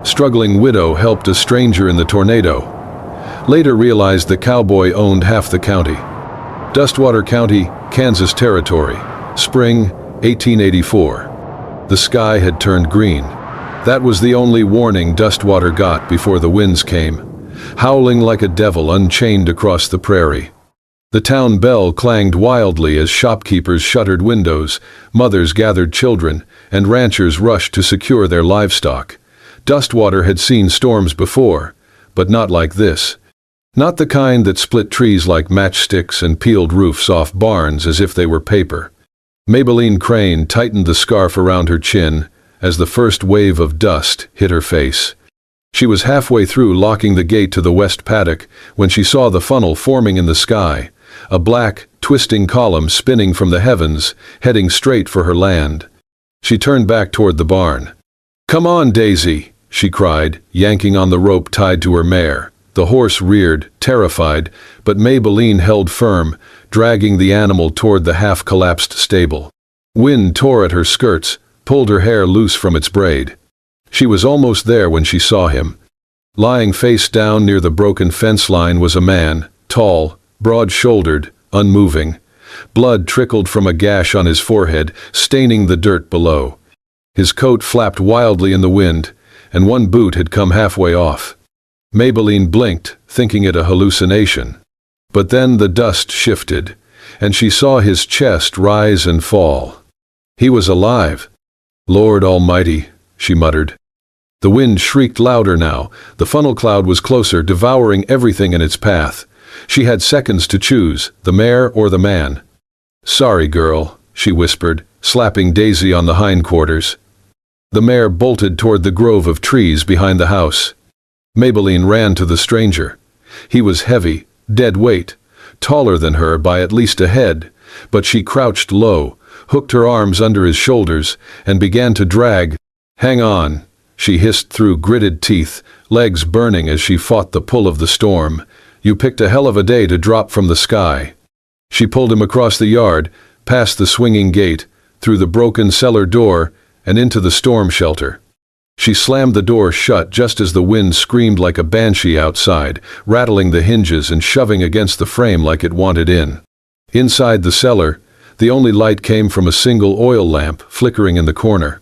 Struggling widow helped a stranger in the tornado. Later realized the Cowboy owned half the county. Dustwater County, Kansas Territory. Spring, 1884. The sky had turned green. That was the only warning Dustwater got before the winds came, howling like a devil unchained across the prairie. The town bell clanged wildly as shopkeepers shuttered windows, mothers gathered children, and ranchers rushed to secure their livestock. Dustwater had seen storms before, but not like this. Not the kind that split trees like matchsticks and peeled roofs off barns as if they were paper. Maybelline Crane tightened the scarf around her chin as the first wave of dust hit her face. She was halfway through locking the gate to the west paddock when she saw the funnel forming in the sky, a black, twisting column spinning from the heavens, heading straight for her land. She turned back toward the barn. "Come on, Daisy," she cried, yanking on the rope tied to her mare. The horse reared, terrified, but Maybelline held firm, dragging the animal toward the half-collapsed stable. Wind tore at her skirts, pulled her hair loose from its braid. She was almost there when she saw him. Lying face down near the broken fence line was a man, tall, broad-shouldered, unmoving. Blood trickled from a gash on his forehead, staining the dirt below. His coat flapped wildly in the wind, and one boot had come halfway off. Maybelline blinked, thinking it a hallucination. But then the dust shifted, and she saw his chest rise and fall. He was alive. "Lord Almighty," she muttered. The wind shrieked louder now. The funnel cloud was closer, devouring everything in its path. She had seconds to choose, the mare or the man. "Sorry, girl," she whispered, slapping Daisy on the hindquarters. The mare bolted toward the grove of trees behind the house. Maybelline ran to the stranger. He was heavy, dead weight, taller than her by at least a head, but she crouched low, hooked her arms under his shoulders, and began to drag. "Hang on," she hissed through gritted teeth, legs burning as she fought the pull of the storm. "You picked a hell of a day to drop from the sky." She pulled him across the yard, past the swinging gate, through the broken cellar door, and into the storm shelter. She slammed the door shut just as the wind screamed like a banshee outside, rattling the hinges and shoving against the frame like it wanted in. Inside the cellar, the only light came from a single oil lamp flickering in the corner.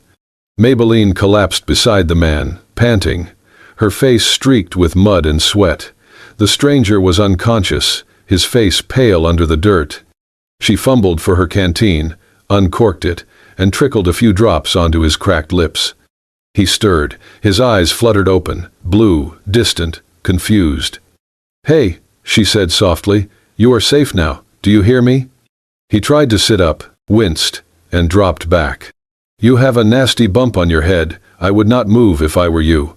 Maybelline collapsed beside the man, panting, her face streaked with mud and sweat. The stranger was unconscious, his face pale under the dirt. She fumbled for her canteen, uncorked it, and trickled a few drops onto his cracked lips. He stirred, his eyes fluttered open, blue, distant, confused. "Hey," she said softly, "you are safe now, do you hear me?" He tried to sit up, winced, and dropped back. "You have a nasty bump on your head, I would not move if I were you."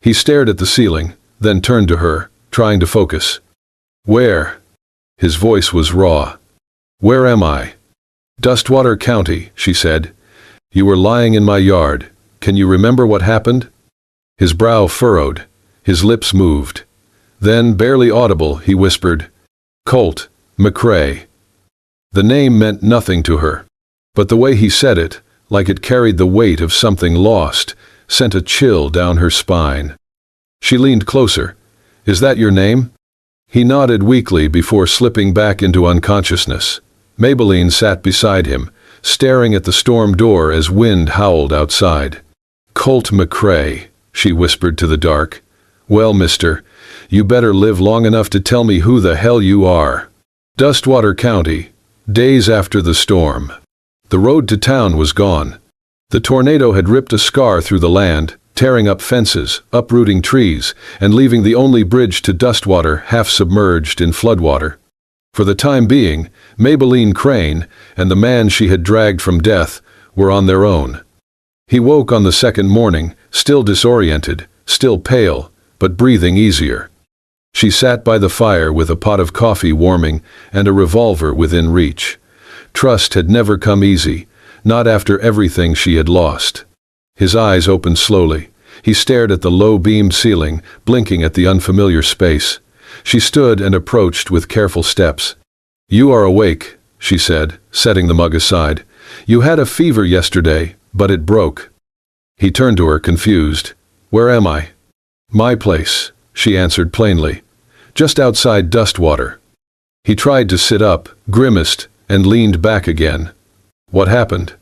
He stared at the ceiling, then turned to her, trying to focus. "Where?" His voice was raw. "Where am I?" "Dustwater County," she said. "You were lying in my yard. Can you remember what happened?" His brow furrowed. His lips moved. Then, barely audible, he whispered, "Colt McCrae." The name meant nothing to her, but the way he said it, like it carried the weight of something lost, sent a chill down her spine. She leaned closer. "Is that your name?" He nodded weakly before slipping back into unconsciousness. Maybelline sat beside him, staring at the storm door as wind howled outside. "Colt McCrae," she whispered to the dark. "Well, mister, you better live long enough to tell me who the hell you are." Dustwater County, days after the storm. The road to town was gone. The tornado had ripped a scar through the land, tearing up fences, uprooting trees, and leaving the only bridge to Dustwater half submerged in floodwater. For the time being, Maybelline Crane and the man she had dragged from death were on their own. He woke on the second morning, still disoriented, still pale, but breathing easier. She sat by the fire with a pot of coffee warming and a revolver within reach. Trust had never come easy, not after everything she had lost. His eyes opened slowly. He stared at the low-beamed ceiling, blinking at the unfamiliar space. She stood and approached with careful steps. "You are awake," she said, setting the mug aside. "You had a fever yesterday, but it broke." He turned to her, confused. Where am I? My place, she answered plainly. Just outside Dustwater. He tried to sit up, grimaced, and leaned back again. What happened?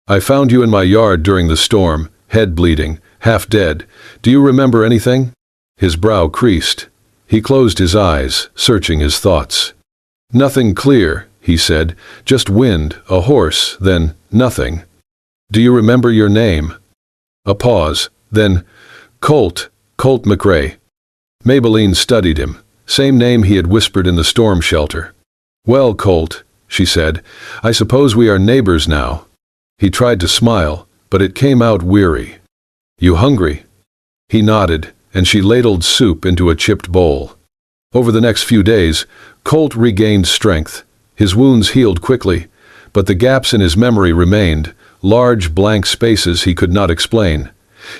I found you in my yard during the storm, head bleeding, half dead. Do you remember anything? His brow creased. He closed his eyes, searching his thoughts. Nothing clear, he said. Just wind, a horse, then nothing. Do you remember your name? A pause, then, Colt McRae. Maybelline studied him. Same name he had whispered in the storm shelter. Well, Colt, she said, I suppose we are neighbors now. He tried to smile, but it came out weary. You hungry? He nodded, and she ladled soup into a chipped bowl. Over the next few days, Colt regained strength. His wounds healed quickly, but the gaps in his memory remained, large blank spaces he could not explain.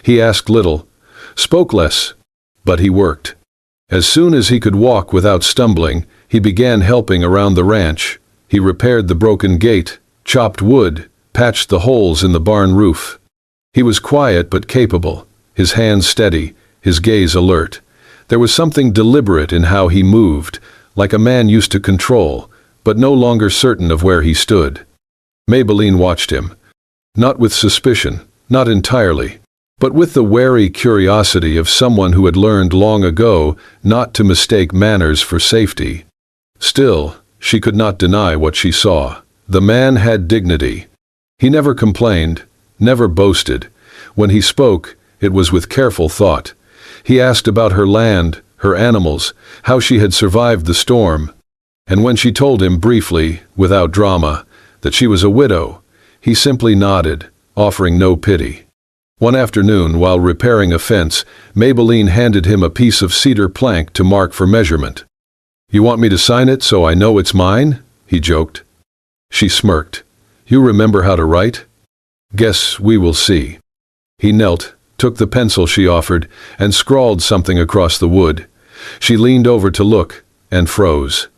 He asked little, spoke less, but he worked. As soon as he could walk without stumbling, he began helping around the ranch. He repaired the broken gate, chopped wood, patched the holes in the barn roof. He was quiet but capable, his hands steady, his gaze alert. There was something deliberate in how he moved, like a man used to control, but no longer certain of where he stood. Maybelline watched him. Not with suspicion, not entirely, but with the wary curiosity of someone who had learned long ago not to mistake manners for safety. Still, she could not deny what she saw. The man had dignity. He never complained, never boasted. When he spoke, it was with careful thought. He asked about her land, her animals, how she had survived the storm. And when she told him briefly, without drama, that she was a widow, he simply nodded, offering no pity. One afternoon, while repairing a fence, Maybelline handed him a piece of cedar plank to mark for measurement. You want me to sign it so I know it's mine? He joked. She smirked. You remember how to write? Guess we will see. He knelt, took the pencil she offered, and scrawled something across the wood. She leaned over to look, and froze.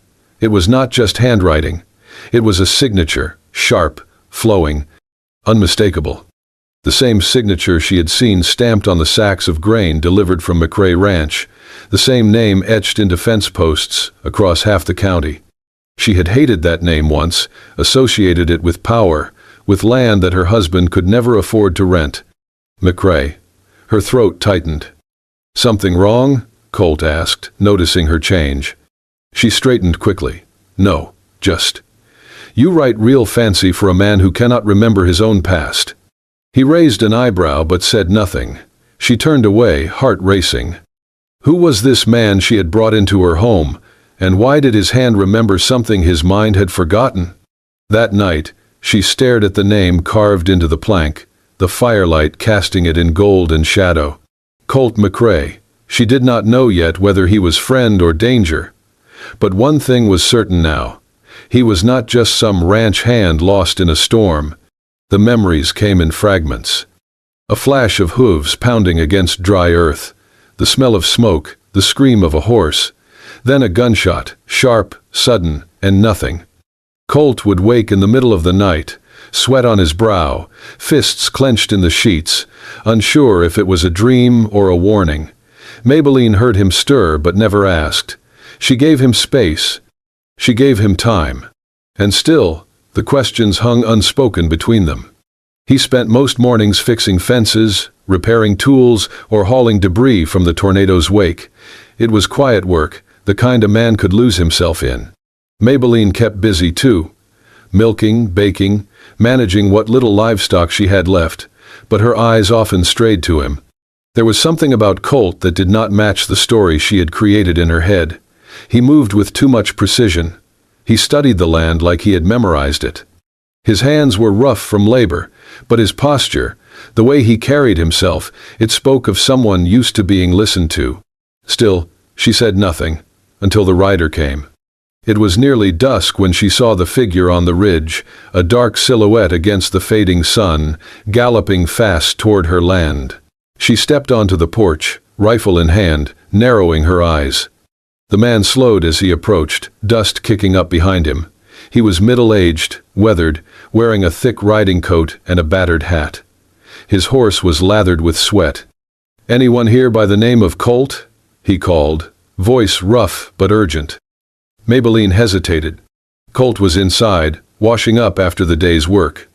It was not just handwriting. It was a signature, sharp, flowing, unmistakable. The same signature she had seen stamped on the sacks of grain delivered from McRae Ranch, the same name etched into fence posts across half the county. She had hated that name once, associated it with power, with land that her husband could never afford to rent. McRae. Her throat tightened. Something wrong? Colt asked, noticing her change. She straightened quickly. No, just. You write real fancy for a man who cannot remember his own past. He raised an eyebrow but said nothing. She turned away, heart racing. Who was this man she had brought into her home, and why did his hand remember something his mind had forgotten? That night, she stared at the name carved into the plank, the firelight casting it in gold and shadow. Colt McRae. She did not know yet whether he was friend or danger. But one thing was certain now. He was not just some ranch hand lost in a storm. The memories came in fragments. A flash of hooves pounding against dry earth, the smell of smoke, the scream of a horse, then a gunshot, sharp, sudden, and nothing. Colt would wake in the middle of the night, sweat on his brow, fists clenched in the sheets, unsure if it was a dream or a warning. Maybelline heard him stir but never asked. She gave him space. She gave him time. And still, the questions hung unspoken between them. He spent most mornings fixing fences, repairing tools, or hauling debris from the tornado's wake. It was quiet work, the kind a man could lose himself in. Maybelline kept busy too, milking, baking, managing what little livestock she had left, but her eyes often strayed to him. There was something about Colt that did not match the story she had created in her head. He moved with too much precision. He studied the land like he had memorized it. His hands were rough from labor, but his posture, the way he carried himself, it spoke of someone used to being listened to. Still, she said nothing, until the rider came. It was nearly dusk when she saw the figure on the ridge, a dark silhouette against the fading sun, galloping fast toward her land. She stepped onto the porch, rifle in hand, narrowing her eyes. The man slowed as he approached, dust kicking up behind him. He was middle-aged, weathered, wearing a thick riding coat and a battered hat. His horse was lathered with sweat. "Anyone here by the name of Colt?" he called, voice rough but urgent. Maybelline hesitated. Colt was inside, washing up after the day's work.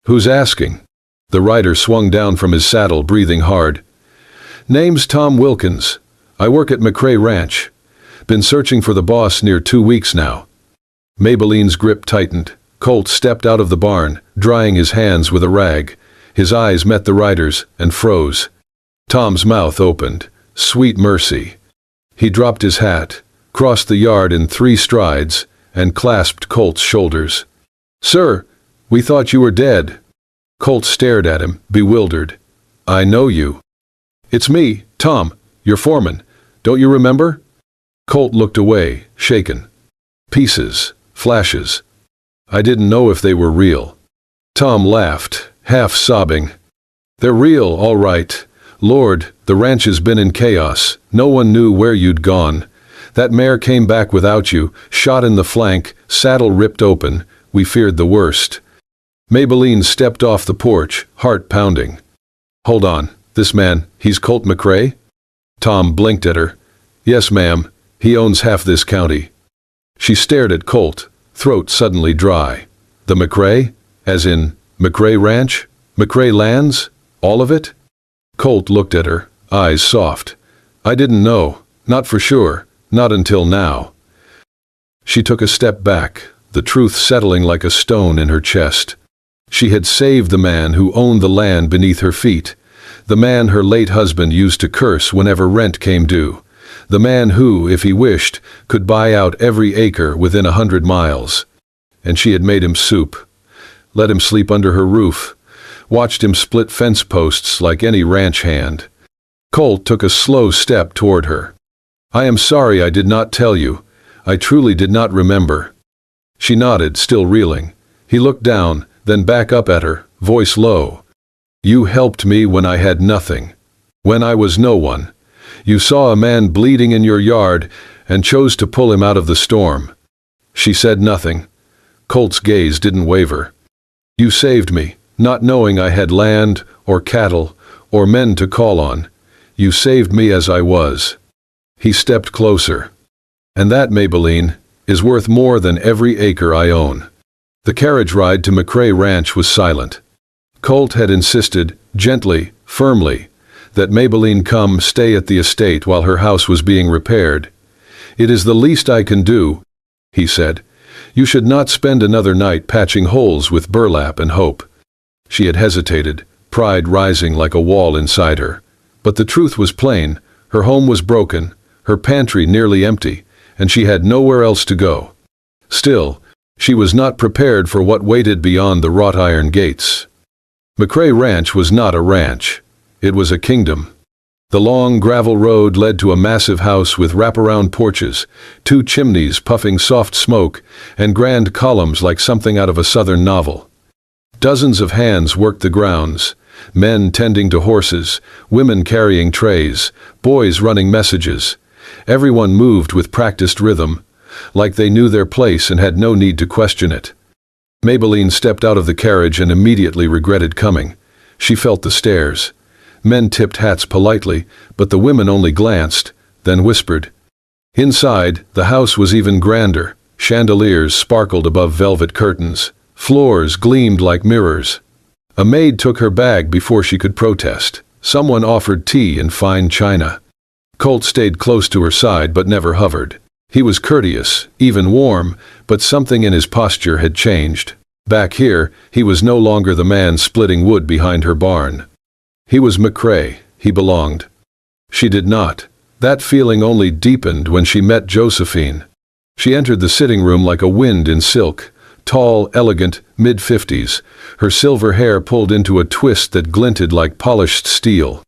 "Who's asking?" The rider swung down from his saddle, breathing hard. "Name's Tom Wilkins. I work at McRae Ranch. Been searching for the boss near 2 weeks now." Maybelline's grip tightened. Colt stepped out of the barn, drying his hands with a rag. His eyes met the rider's and froze. Tom's mouth opened. Sweet mercy. He dropped his hat, crossed the yard in 3 strides, and clasped Colt's shoulders. "Sir, we thought you were dead." Colt stared at him, bewildered. "I know you." "It's me, Tom, your foreman. Don't you remember?" Colt looked away, shaken. "Pieces, flashes. I didn't know if they were real." Tom laughed, half sobbing. "They're real, all right. Lord, the ranch has been in chaos. No one knew where you'd gone. That mare came back without you, shot in the flank, saddle ripped open. We feared the worst." Maybelline stepped off the porch, heart pounding. "Hold on, this man, he's Colt McRae?" Tom blinked at her. "Yes, ma'am. He owns half this county." She stared at Colt, throat suddenly dry. "The McRae? As in McRae Ranch? McRae Lands? All of it?" Colt looked at her, eyes soft. "I didn't know. Not for sure. Not until now." She took a step back, the truth settling like a stone in her chest. She had saved the man who owned the land beneath her feet, the man her late husband used to curse whenever rent came due, the man who, if he wished, could buy out every acre within 100 miles. And she had made him soup, let him sleep under her roof, watched him split fence posts like any ranch hand. Colt took a slow step toward her. "I am sorry I did not tell you. I truly did not remember." She nodded, still reeling. He looked down, then back up at her, voice low. "You helped me when I had nothing. When I was no one. You saw a man bleeding in your yard and chose to pull him out of the storm." She said nothing. Colt's gaze didn't waver. "You saved me, not knowing I had land, or cattle, or men to call on. You saved me as I was." He stepped closer. "And that, Maybelline, is worth more than every acre I own." The carriage ride to McRae Ranch was silent. Colt had insisted, gently, firmly, that Maybelline come stay at the estate while her house was being repaired. "It is the least I can do," he said. "You should not spend another night patching holes with burlap and hope." She had hesitated, pride rising like a wall inside her. But the truth was plain. Her home was broken, her pantry nearly empty, and she had nowhere else to go. Still, she was not prepared for what waited beyond the wrought iron gates. McRae Ranch was not a ranch. It was a kingdom. The long gravel road led to a massive house with wraparound porches, 2 chimneys puffing soft smoke, and grand columns like something out of a southern novel. Dozens of hands worked the grounds, men tending to horses, women carrying trays, boys running messages. Everyone moved with practiced rhythm, like they knew their place and had no need to question it. Maybelline stepped out of the carriage and immediately regretted coming. She felt the stares. Men tipped hats politely, but the women only glanced, then whispered. Inside, the house was even grander. Chandeliers sparkled above velvet curtains. Floors gleamed like mirrors. A maid took her bag before she could protest. Someone offered tea in fine china. Colt stayed close to her side but never hovered. He was courteous, even warm, but something in his posture had changed. Back here, he was no longer the man splitting wood behind her barn. He was McRae. He belonged. She did not. That feeling only deepened when she met Josephine. She entered the sitting room like a wind in silk, tall, elegant, mid-50s, her silver hair pulled into a twist that glinted like polished steel.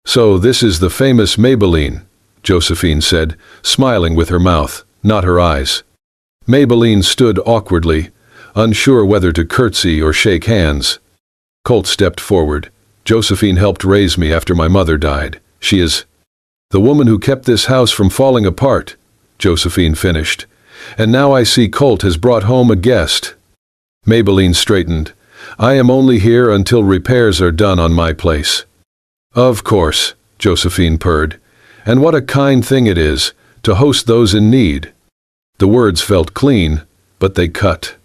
"So this is the famous Maybelline," Josephine said, smiling with her mouth, not her eyes. Maybelline stood awkwardly, unsure whether to curtsy or shake hands. Colt stepped forward. "Josephine helped raise me after my mother died. She is the woman who kept this house from falling apart," Josephine finished. "And now I see Colt has brought home a guest." Maybelline straightened. "I am only here until repairs are done on my place." "Of course," Josephine purred. "And what a kind thing it is to host those in need." The words felt clean, but they cut.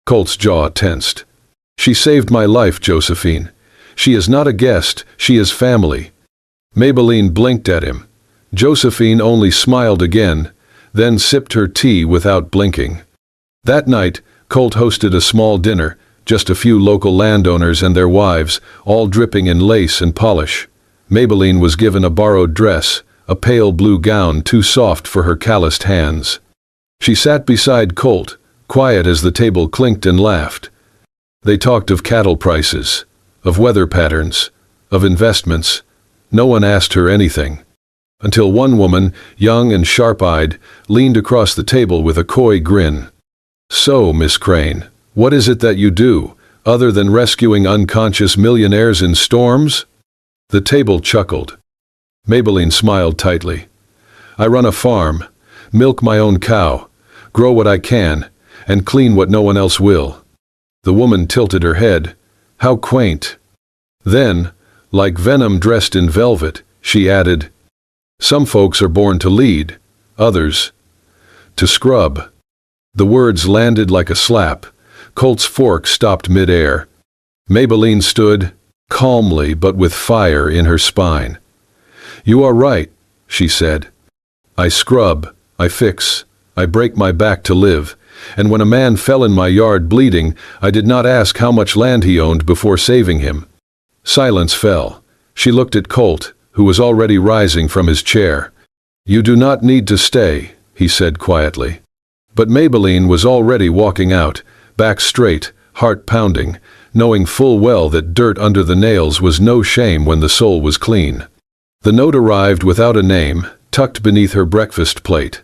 Colt's jaw tensed. "She saved my life, Josephine. She is not a guest, she is family." Maybelline blinked at him. Josephine only smiled again, then sipped her tea without blinking. That night, Colt hosted a small dinner, just a few local landowners and their wives, all dripping in lace and polish. Maybelline was given a borrowed dress, a pale blue gown too soft for her calloused hands. She sat beside Colt, quiet as the table clinked and laughed. They talked of cattle prices, of weather patterns, of investments. No one asked her anything. Until one woman, young and sharp-eyed, leaned across the table with a coy grin. "So, Miss Crane, what is it that you do, other than rescuing unconscious millionaires in storms?" The table chuckled. Maybelline smiled tightly. "I run a farm, milk my own cow, grow what I can, and clean what no one else will." The woman tilted her head. "How quaint." Then, like venom dressed in velvet, she added, "Some folks are born to lead, others to scrub." The words landed like a slap. Colt's fork stopped mid-air. Maybelline stood, calmly but with fire in her spine. "You are right," she said. "I scrub, I fix, I break my back to live, and when a man fell in my yard bleeding, I did not ask how much land he owned before saving him." Silence fell. She looked at Colt, who was already rising from his chair. "You do not need to stay," he said quietly. But Maybelline was already walking out, back straight, heart pounding, knowing full well that dirt under the nails was no shame when the soul was clean. The note arrived without a name, tucked beneath her breakfast plate.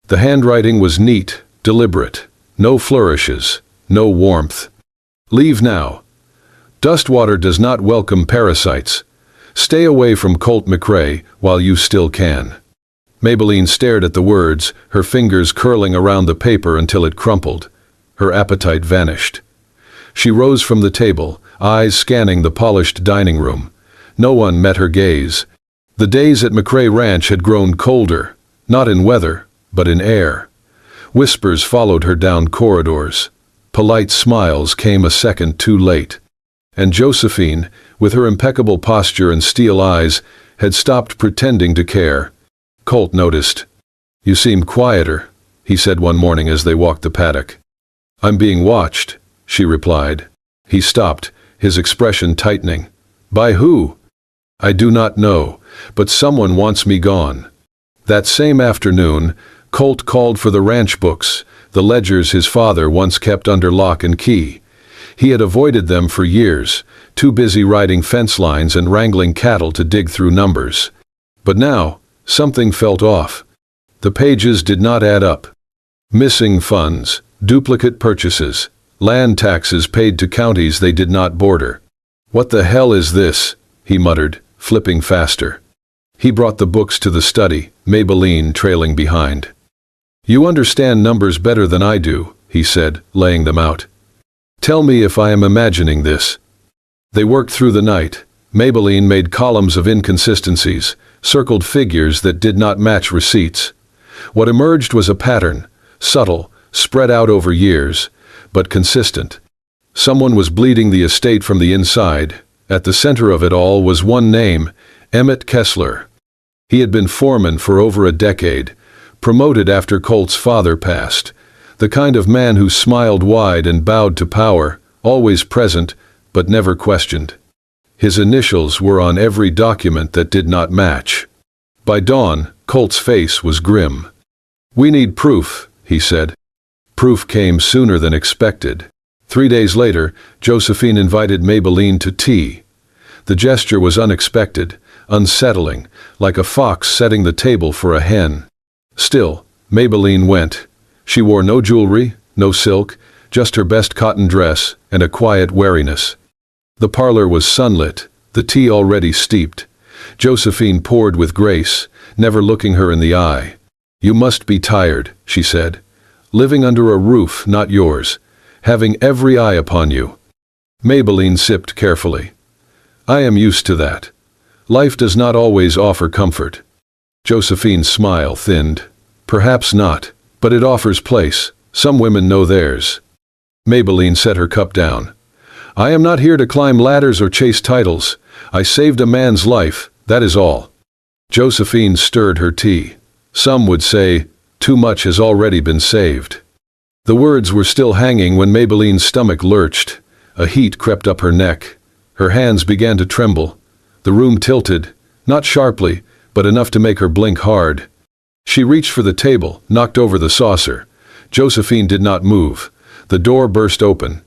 The handwriting was neat, deliberate. No flourishes, no warmth. "Leave now. Dustwater does not welcome parasites. Stay away from Colt McRae while you still can." Maybelline stared at the words, her fingers curling around the paper until it crumpled. Her appetite vanished. She rose from the table, eyes scanning the polished dining room. No one met her gaze. The days at McRae Ranch had grown colder, not in weather, but in air. Whispers followed her down corridors. Polite smiles came a second too late. And Josephine, with her impeccable posture and steel eyes, had stopped pretending to care. Colt noticed. "You seem quieter," he said one morning as they walked the paddock. "I'm being watched," she replied. He stopped, his expression tightening. "By who?" "I do not know, but someone wants me gone." That same afternoon, Colt called for the ranch books, the ledgers his father once kept under lock and key. He had avoided them for years, too busy riding fence lines and wrangling cattle to dig through numbers. But now, something felt off. The pages did not add up. Missing funds, duplicate purchases, land taxes paid to counties they did not border. "What the hell is this?" he muttered, flipping faster. He brought the books to the study, Maybelline trailing behind. "You understand numbers better than I do," he said, laying them out. "Tell me if I am imagining this." They worked through the night. Maybelline made columns of inconsistencies, circled figures that did not match receipts. What emerged was a pattern, subtle, spread out over years, but consistent. Someone was bleeding the estate from the inside. At the center of it all was one name, Emmett Kessler. He had been foreman for over a decade, promoted after Colt's father passed, the kind of man who smiled wide and bowed to power, always present, but never questioned. His initials were on every document that did not match. By dawn, Colt's face was grim. "We need proof," he said. Proof came sooner than expected. 3 days later, Josephine invited Maybelline to tea. The gesture was unexpected, unsettling, like a fox setting the table for a hen. Still, Maybelline went. She wore no jewelry, no silk, just her best cotton dress and a quiet wariness. The parlor was sunlit, the tea already steeped. Josephine poured with grace, never looking her in the eye. "You must be tired," she said. "Living under a roof not yours, having every eye upon you." Maybelline sipped carefully. "I am used to that. Life does not always offer comfort. Josephine's smile thinned. Perhaps not, but it offers place. Some women know theirs. Maybelline set her cup down. I am not here to climb ladders or chase titles. I saved a man's life, that is all. Josephine stirred her tea. Some would say, too much has already been saved. The words were still hanging when Maybelline's stomach lurched. A heat crept up her neck. Her hands began to tremble. The room tilted, not sharply, but enough to make her blink hard. She reached for the table, knocked over the saucer. Josephine did not move. The door burst open.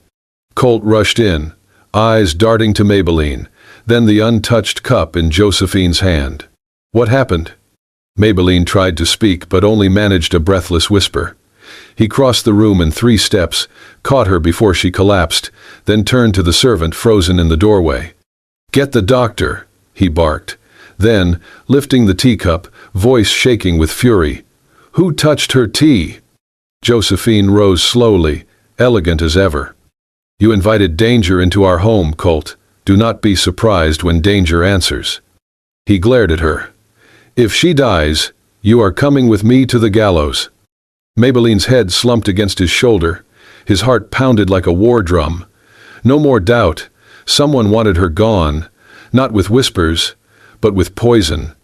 Colt rushed in, eyes darting to Maybelline, then the untouched cup in Josephine's hand. What happened? Maybelline tried to speak but only managed a breathless whisper. He crossed the room in 3 steps, caught her before she collapsed, then turned to the servant frozen in the doorway. Get the doctor, he barked. Then, lifting the teacup, voice shaking with fury. Who touched her tea? Josephine rose slowly, elegant as ever. You invited danger into our home, Colt. Do not be surprised when danger answers. He glared at her. If she dies, you are coming with me to the gallows. Maybelline's head slumped against his shoulder. His heart pounded like a war drum. No more doubt. Someone wanted her gone, not with whispers, but with poison.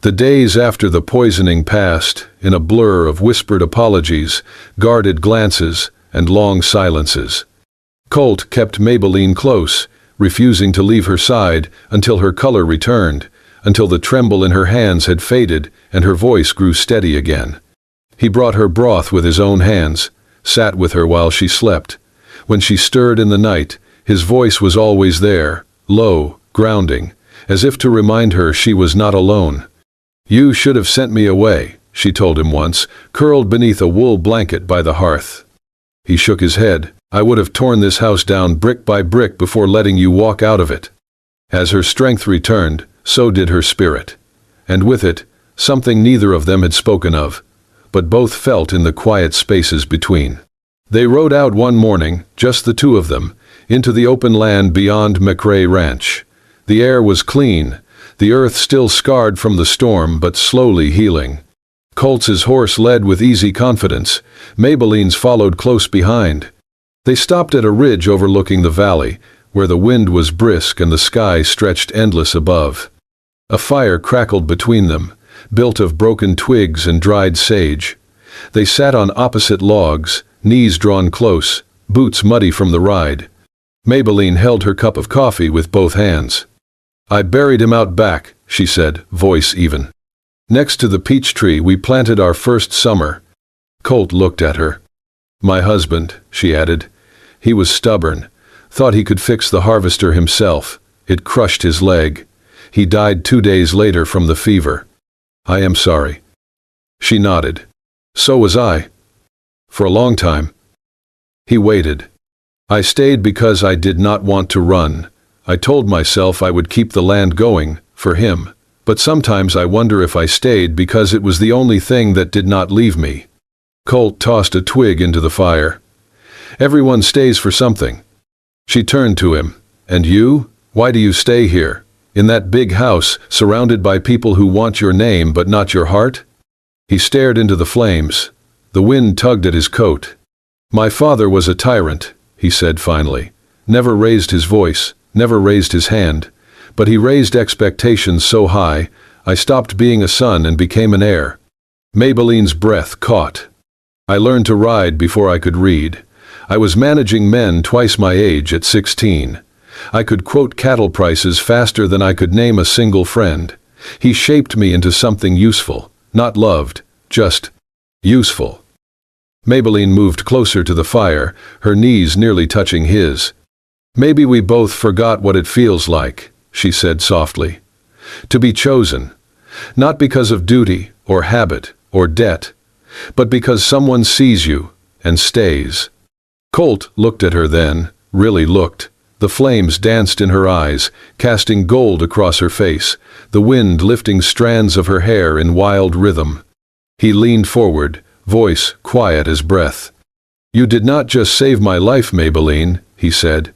The days after the poisoning passed in a blur of whispered apologies, guarded glances, and long silences. Colt kept Maybelline close, refusing to leave her side until her color returned, until the tremble in her hands had faded and her voice grew steady again. He brought her broth with his own hands, sat with her while she slept. When she stirred in the night, his voice was always there, low, grounding, as if to remind her she was not alone. You should have sent me away, she told him once, curled beneath a wool blanket by the hearth. He shook his head. I would have torn this house down brick by brick before letting you walk out of it. As her strength returned, so did her spirit. And with it, something neither of them had spoken of, but both felt in the quiet spaces between. They rode out one morning, just the 2 of them, into the open land beyond McRae Ranch. The air was clean, the earth still scarred from the storm but slowly healing. Colt's horse led with easy confidence. Maybelline's followed close behind. They stopped at a ridge overlooking the valley, where the wind was brisk and the sky stretched endless above. A fire crackled between them, built of broken twigs and dried sage. They sat on opposite logs, knees drawn close, boots muddy from the ride. Maybelline held her cup of coffee with both hands. I buried him out back, she said, voice even. Next to the peach tree we planted our first summer. Colt looked at her. My husband, she added. He was stubborn, thought he could fix the harvester himself. It crushed his leg. He died 2 days later from the fever. I am sorry. She nodded. So was I. For a long time. He waited. I stayed because I did not want to run. I told myself I would keep the land going, for him. But sometimes I wonder if I stayed because it was the only thing that did not leave me. Colt tossed a twig into the fire. Everyone stays for something. She turned to him. And you? Why do you stay here? In that big house, surrounded by people who want your name but not your heart? He stared into the flames. The wind tugged at his coat. My father was a tyrant, he said finally. Never raised his voice, never raised his hand. But he raised expectations so high, I stopped being a son and became an heir. Maybelline's breath caught. I learned to ride before I could read. I was managing men twice my age at 16. I could quote cattle prices faster than I could name a single friend. He shaped me into something useful, not loved, just useful. Maybelline moved closer to the fire, her knees nearly touching his. Maybe we both forgot what it feels like, she said softly. To be chosen, not because of duty or habit or debt, but because someone sees you and stays. Colt looked at her then, really looked. The flames danced in her eyes, casting gold across her face, the wind lifting strands of her hair in wild rhythm. He leaned forward, voice quiet as breath. You did not just save my life, Maybelline, he said.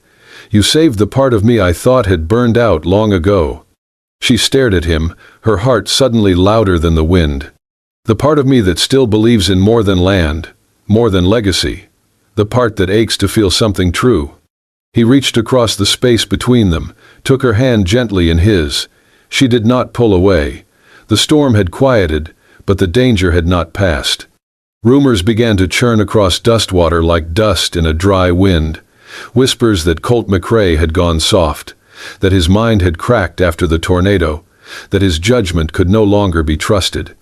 You saved the part of me I thought had burned out long ago. She stared at him, her heart suddenly louder than the wind. The part of me that still believes in more than land, more than legacy. The part that aches to feel something true. He reached across the space between them, took her hand gently in his. She did not pull away. The storm had quieted, but the danger had not passed. Rumors began to churn across Dustwater like dust in a dry wind. Whispers that Colt McCrae had gone soft, that his mind had cracked after the tornado, that his judgment could no longer be trusted.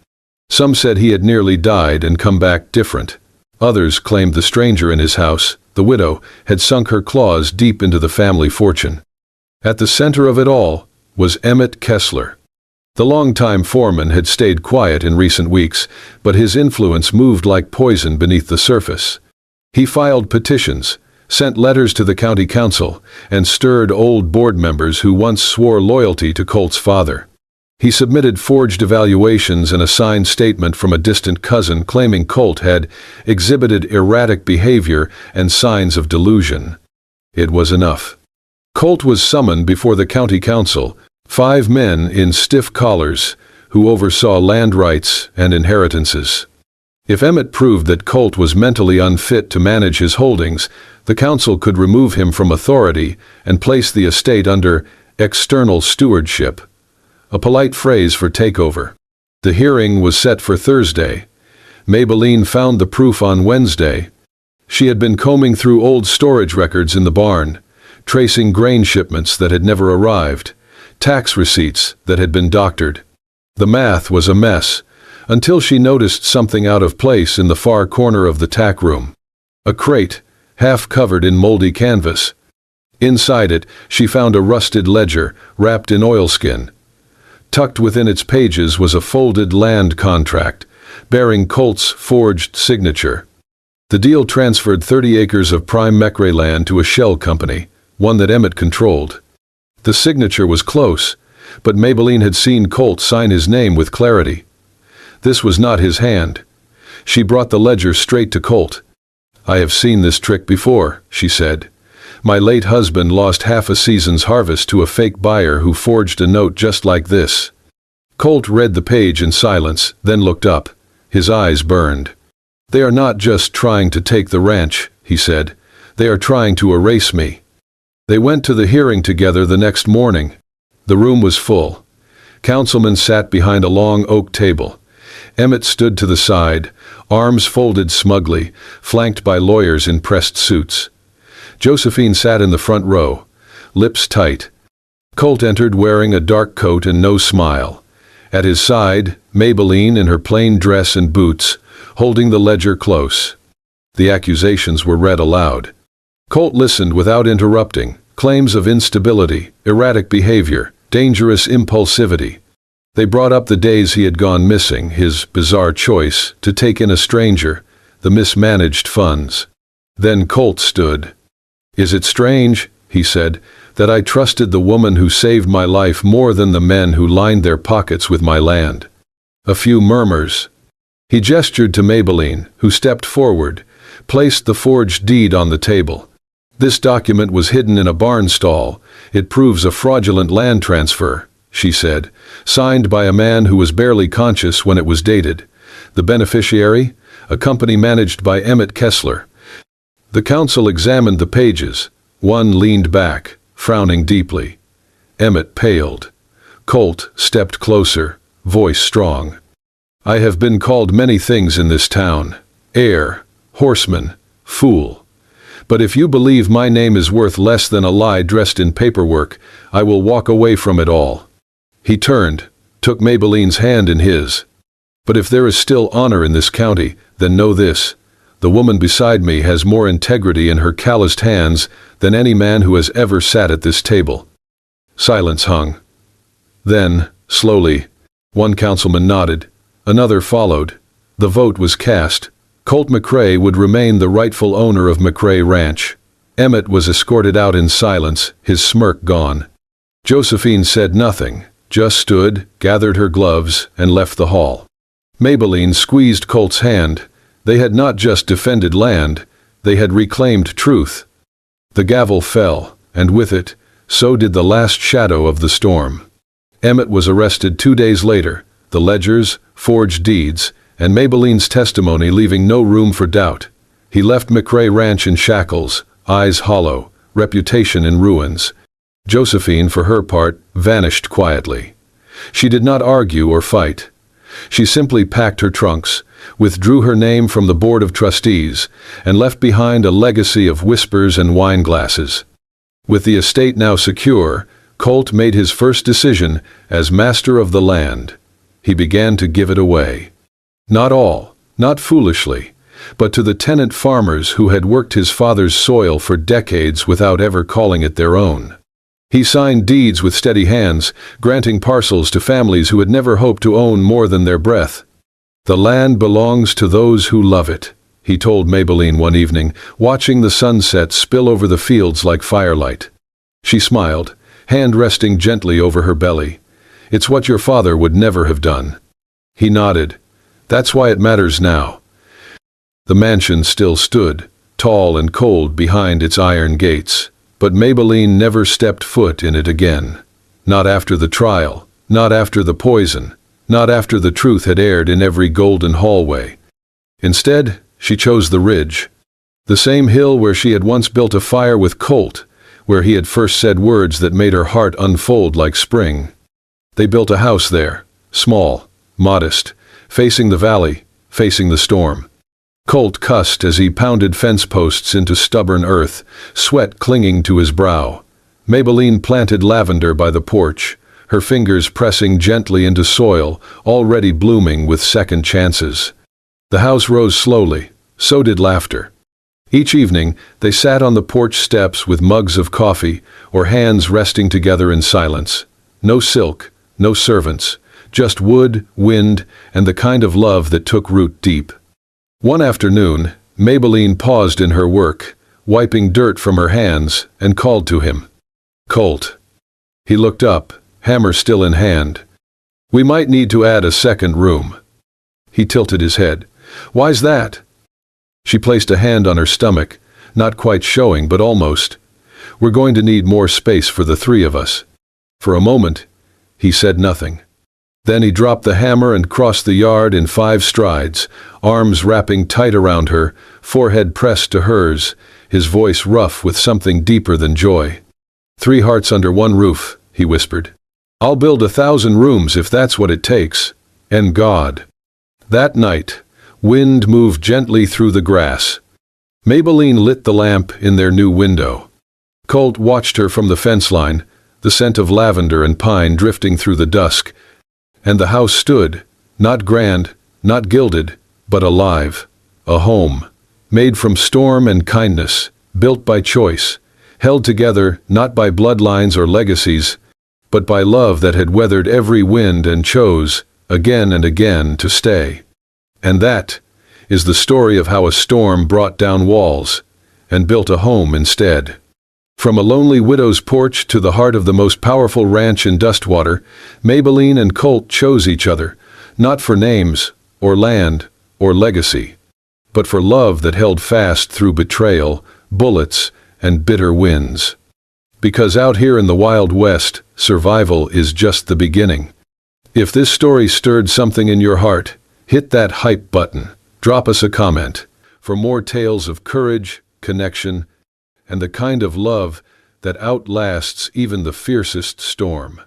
Some said he had nearly died and come back different. Others claimed the stranger in his house, the widow, had sunk her claws deep into the family fortune. At the center of it all was Emmett Kessler. The longtime foreman had stayed quiet in recent weeks, but his influence moved like poison beneath the surface. He filed petitions, sent letters to the county council, and stirred old board members who once swore loyalty to Colt's father. He submitted forged evaluations and a signed statement from a distant cousin claiming Colt had exhibited erratic behavior and signs of delusion. It was enough. Colt was summoned before the county council, 5 men in stiff collars who oversaw land rights and inheritances. If Emmett proved that Colt was mentally unfit to manage his holdings, the council could remove him from authority and place the estate under external stewardship, a polite phrase for takeover. The hearing was set for Thursday. Maybelline found the proof on Wednesday. She had been combing through old storage records in the barn, tracing grain shipments that had never arrived, tax receipts that had been doctored. The math was a mess, until she noticed something out of place in the far corner of the tack room. A crate, half covered in moldy canvas. Inside it, she found a rusted ledger, wrapped in oilskin. Tucked within its pages was a folded land contract, bearing Colt's forged signature. The deal transferred 30 acres of prime McRae land to a shell company, one that Emmett controlled. The signature was close, but Maybelline had seen Colt sign his name with clarity. This was not his hand. She brought the ledger straight to Colt. "I have seen this trick before," she said. "My late husband lost half a season's harvest to a fake buyer who forged a note just like this." Colt read the page in silence, then looked up. His eyes burned. "They are not just trying to take the ranch," he said. "They are trying to erase me." They went to the hearing together the next morning. The room was full. Councilmen sat behind a long oak table. Emmett stood to the side, arms folded smugly, flanked by lawyers in pressed suits. Josephine sat in the front row, lips tight. Colt entered wearing a dark coat and no smile. At his side, Maybelline in her plain dress and boots, holding the ledger close. The accusations were read aloud. Colt listened without interrupting. Claims of instability, erratic behavior, dangerous impulsivity. They brought up the days he had gone missing, his bizarre choice to take in a stranger, the mismanaged funds. Then Colt stood. "Is it strange," he said, "that I trusted the woman who saved my life more than the men who lined their pockets with my land?" A few murmurs. He gestured to Maybelline, who stepped forward, placed the forged deed on the table. "This document was hidden in a barn stall. It proves a fraudulent land transfer," she said, "signed by a man who was barely conscious when it was dated. The beneficiary? A company managed by Emmett Kessler." The council examined the pages. One leaned back, frowning deeply. Emmett paled. Colt stepped closer, voice strong. "I have been called many things in this town. Heir, horseman, fool. But if you believe my name is worth less than a lie dressed in paperwork, I will walk away from it all." He turned, took Maybelline's hand in his. "But if there is still honor in this county, then know this. The woman beside me has more integrity in her calloused hands than any man who has ever sat at this table." Silence hung. Then, slowly, one councilman nodded, another followed. The vote was cast. Colt McCrae would remain the rightful owner of McCrae Ranch. Emmett was escorted out in silence, his smirk gone. Josephine said nothing, just stood, gathered her gloves, and left the hall. Maybelline squeezed Colt's hand. They had not just defended land, they had reclaimed truth. The gavel fell, and with it, so did the last shadow of the storm. Emmett was arrested 2 days later, the ledgers, forged deeds, and Maybelline's testimony leaving no room for doubt. He left McRae Ranch in shackles, eyes hollow, reputation in ruins. Josephine, for her part, vanished quietly. She did not argue or fight. She simply packed her trunks, withdrew her name from the Board of Trustees, and left behind a legacy of whispers and wine glasses. With the estate now secure, Colt made his first decision as master of the land. He began to give it away. Not all, not foolishly, but to the tenant farmers who had worked his father's soil for decades without ever calling it their own. He signed deeds with steady hands, granting parcels to families who had never hoped to own more than their breath. "The land belongs to those who love it," he told Maybelline one evening, watching the sunset spill over the fields like firelight. She smiled, hand resting gently over her belly. "It's what your father would never have done." He nodded. "That's why it matters now." The mansion still stood, tall and cold behind its iron gates, but Maybelline never stepped foot in it again. Not after the trial, not after the poison, not after the truth had aired in every golden hallway. Instead, she chose the ridge, the same hill where she had once built a fire with Colt, where he had first said words that made her heart unfold like spring. They built a house there, small, modest, facing the valley, facing the storm. Colt cussed as he pounded fence posts into stubborn earth, sweat clinging to his brow. Maybelline planted lavender by the porch, her fingers pressing gently into soil already blooming with second chances. The house rose slowly, so did laughter. Each evening, they sat on the porch steps with mugs of coffee or hands resting together in silence. No silk, no servants, just wood, wind, and the kind of love that took root deep. One afternoon, Maybelline paused in her work, wiping dirt from her hands, and called to him. "Colt." He looked up, hammer still in hand. "We might need to add a second room." He tilted his head. "Why's that?" She placed a hand on her stomach, not quite showing but almost. "We're going to need more space for the three of us." For a moment, he said nothing. Then he dropped the hammer and crossed the yard in 5 strides, arms wrapping tight around her, forehead pressed to hers, his voice rough with something deeper than joy. "3 hearts under one roof," he whispered. "I'll build 1,000 rooms if that's what it takes. And God." That night, wind moved gently through the grass. Maybelline lit the lamp in their new window. Colt watched her from the fence line, the scent of lavender and pine drifting through the dusk. And the house stood, not grand, not gilded, but alive. A home, made from storm and kindness, built by choice, held together not by bloodlines or legacies, but by love that had weathered every wind and chose, again and again, to stay. And that is the story of how a storm brought down walls and built a home instead. From a lonely widow's porch to the heart of the most powerful ranch in Dustwater, Maybelline and Colt chose each other, not for names, or land, or legacy, but for love that held fast through betrayal, bullets, and bitter winds. Because out here in the Wild West, survival is just the beginning. If this story stirred something in your heart, hit that hype button, drop us a comment. For more tales of courage, connection, and the kind of love that outlasts even the fiercest storm.